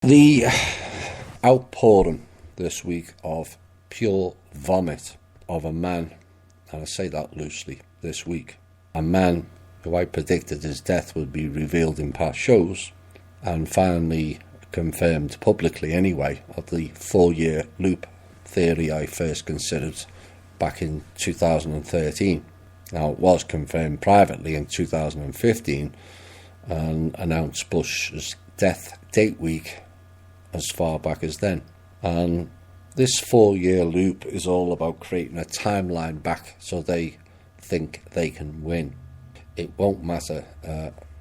The outpouring this week of pure vomit of a man, and I say that loosely, this week, a man who I predicted his death would be revealed in past shows, and finally confirmed publicly anyway, of the 4-year loop theory I first considered back in 2013. Now, it was confirmed privately in 2015 and announced Bush's death date week as far back as then. And this 4-year loop is all about creating a timeline back so they think they can win. It won't matter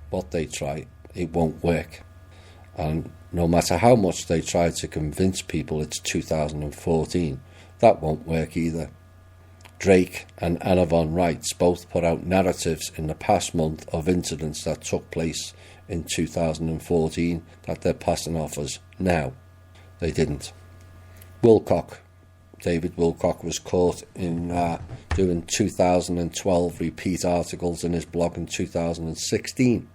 what they try, it won't work. And no matter how much they try to convince people it's 2014, that won't work either. Drake and Anna von Reitz both put out narratives in the past month of incidents that took place in 2014 that they're passing off as now. They didn't. David Wilcock was caught in doing 2012 repeat articles in his blog in 2016.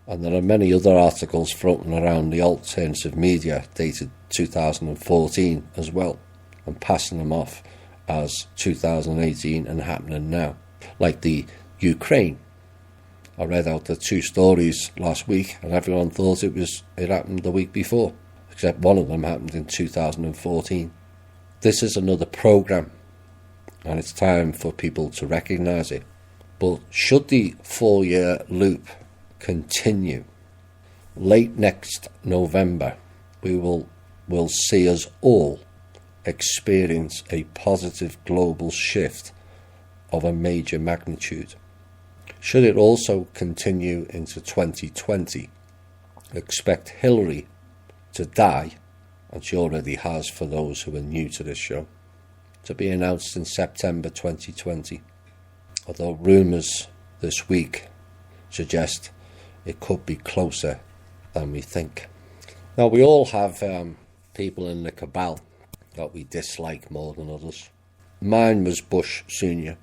And there are many other articles floating around the alternative media dated 2014 as well, and passing them off as 2018 and happening now. Like the Ukraine. I read out the 2 stories last week and everyone thought it happened the week before, except one of them happened in 2014. This is another programme, and it's time for people to recognise it. But should the 4-year loop continue, late next November we will see us all experience a positive global shift of a major magnitude. Should it also continue into 2020, expect Hillary to die, and she already has for those who are new to this show, to be announced in September 2020, although rumours this week suggest it could be closer than we think. Now, we all have people in the cabal that we dislike more than others. Mine was Bush Sr.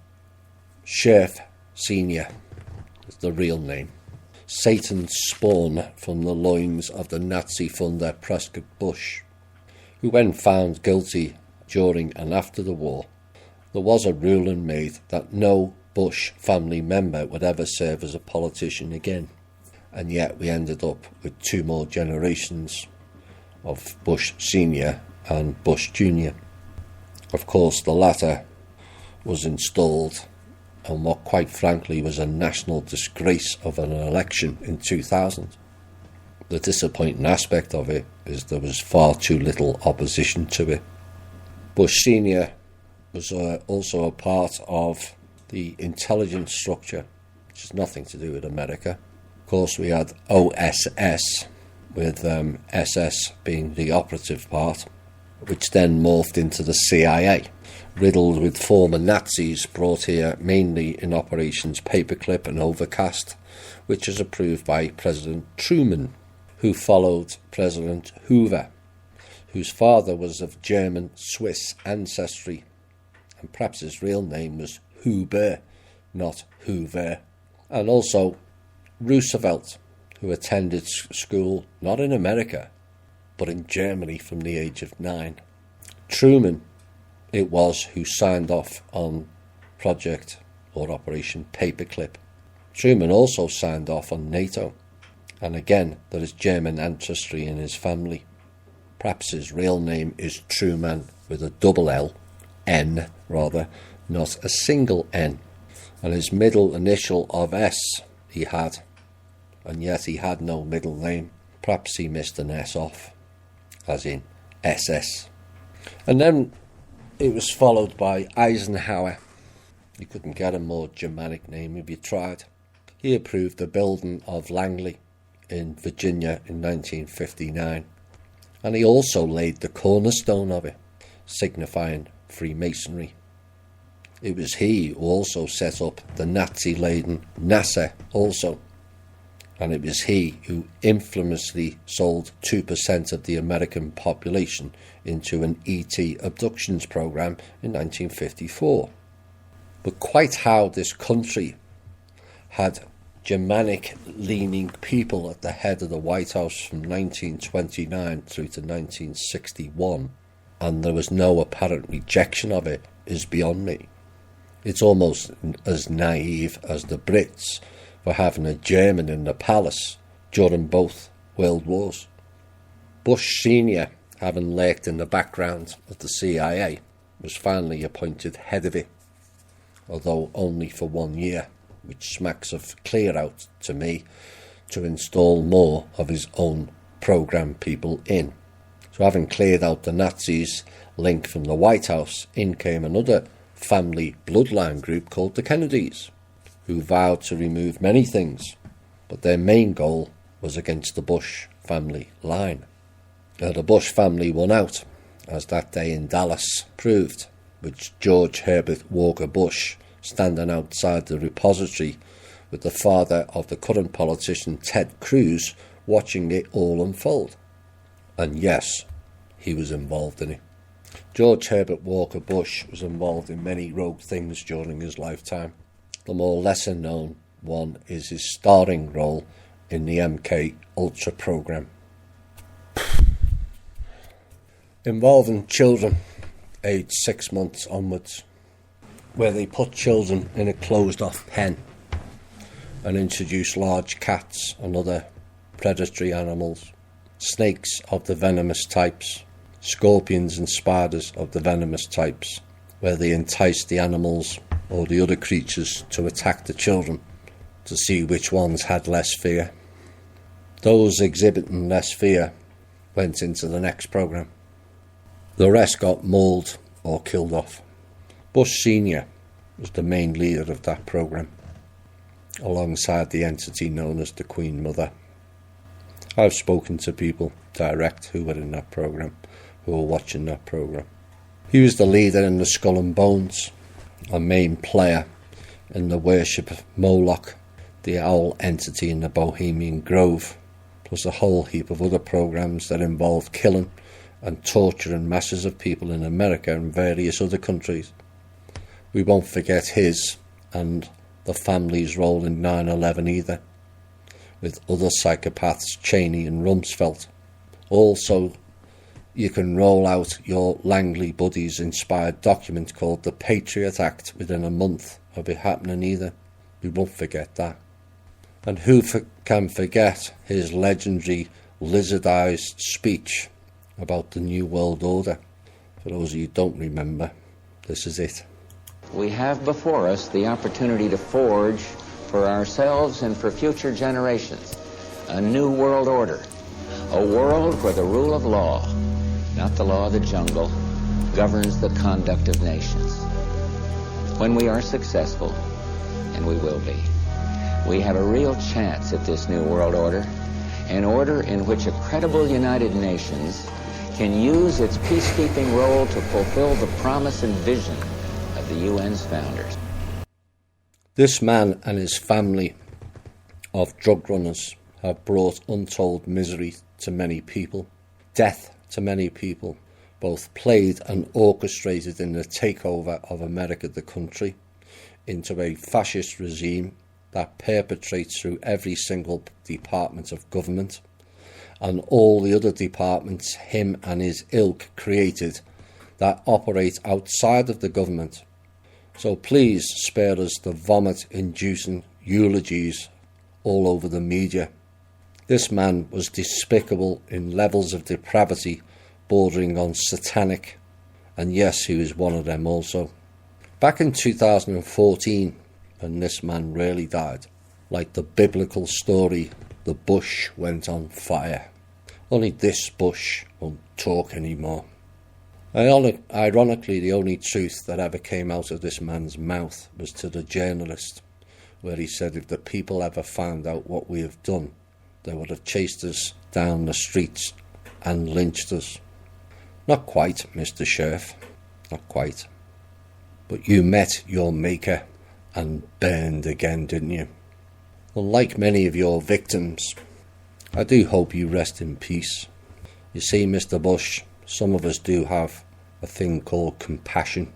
Scherf Sr. is the real name. Satan's spawn from the loins of the Nazi funder Prescott Bush, who, when found guilty during and after the war, there was a ruling made that no Bush family member would ever serve as a politician again. And yet we ended up with 2 more generations of Bush Sr. and Bush Jr. Of course, the latter was installed on what quite frankly was a national disgrace of an election in 2000. The disappointing aspect of it is there was far too little opposition to it. Bush Sr. was also a part of the intelligence structure, which has nothing to do with America. Of course, we had OSS, with SS being the operative part, which then morphed into the CIA, riddled with former Nazis brought here mainly in Operations Paperclip and Overcast, which was approved by President Truman, who followed President Hoover, whose father was of German-Swiss ancestry, and perhaps his real name was Huber, not Hoover, and also Roosevelt, who attended school not in America, but in Germany from the age of 9. Truman, it was, who signed off on Project or Operation Paperclip. Truman also signed off on NATO, and again there is German ancestry in his family. Perhaps his real name is Truman with a double L, N rather, not a single N, and his middle initial of S he had, and yet he had no middle name. Perhaps he missed an S off, as in SS. And then it was followed by Eisenhower. You couldn't get a more Germanic name if you tried. He approved the building of Langley in Virginia in 1959, and he also laid the cornerstone of it, signifying Freemasonry. It was he who also set up the Nazi-laden NASA also, and it was he who infamously sold 2% of the American population into an ET abductions program in 1954. But quite how this country had Germanic-leaning people at the head of the White House from 1929 through to 1961, and there was no apparent rejection of it, is beyond me. It's almost as naive as the Brits for having a German in the palace during both World Wars. Bush Sr., having lurked in the background of the CIA, was finally appointed head of it, although only for 1 year, which smacks of clear out to me to install more of his own programme people in. So having cleared out the Nazis link from the White House, in came another family bloodline group called the Kennedys, who vowed to remove many things, but their main goal was against the Bush family line. The Bush family won out, as that day in Dallas proved, with George Herbert Walker Bush standing outside the repository with the father of the current politician Ted Cruz watching it all unfold. And yes, he was involved in it. George Herbert Walker Bush was involved in many rogue things during his lifetime. The more lesser known one is his starring role in the MK Ultra programme, involving children aged 6 months onwards, where they put children in a closed-off pen and introduce large cats and other predatory animals, snakes of the venomous types, scorpions and spiders of the venomous types, where they entice the animals or the other creatures to attack the children to see which ones had less fear. Those exhibiting less fear went into the next programme. The rest got mauled or killed off. Bush Sr. was the main leader of that programme, alongside the entity known as the Queen Mother. I've spoken to people direct who were in that programme, who were watching that programme. He was the leader in the Skull and Bones, a main player in the worship of Moloch, the owl entity in the Bohemian Grove, plus a whole heap of other programmes that involved killing and torturing masses of people in America and various other countries. We won't forget his and the family's role in 9/11 either, with other psychopaths, Cheney and Rumsfeld. Also, you can roll out your Langley Buddies inspired document called the Patriot Act within a month of it happening either. We won't forget that. And who can forget his legendary lizardized speech about the New World Order? For those of you who don't remember, this is it. We have before us the opportunity to forge for ourselves and for future generations a new world order, a world where the rule of law, not the law of the jungle, governs the conduct of nations. When we are successful, and we will be, we have a real chance at this new world order, an order in which a credible United Nations can use its peacekeeping role to fulfill the promise and vision of the UN's founders. This man and his family of drug runners have brought untold misery to many people, death to many people, both played and orchestrated in the takeover of America, the country, into a fascist regime that perpetrates through every single department of government and all the other departments him and his ilk created that operate outside of the government. So please spare us the vomit-inducing eulogies all over the media. This man was despicable in levels of depravity bordering on satanic, and yes, he was one of them also. Back in 2014, when this man really died, like the biblical story, the bush went on fire. Only this bush won't talk anymore. Ironically, the only truth that ever came out of this man's mouth was to the journalist, where he said if the people ever found out what we have done, they would have chased us down the streets and lynched us. Not quite, Mr. Scherf, not quite. But you met your maker and burned again, didn't you? Unlike many of your victims, I do hope you rest in peace. You see, Mr. Bush, some of us do have a thing called compassion.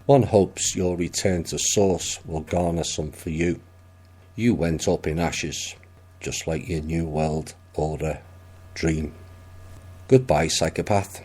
One hopes your return to source will garner some for you. You went up in ashes, just like your new world order dream. Goodbye, psychopath.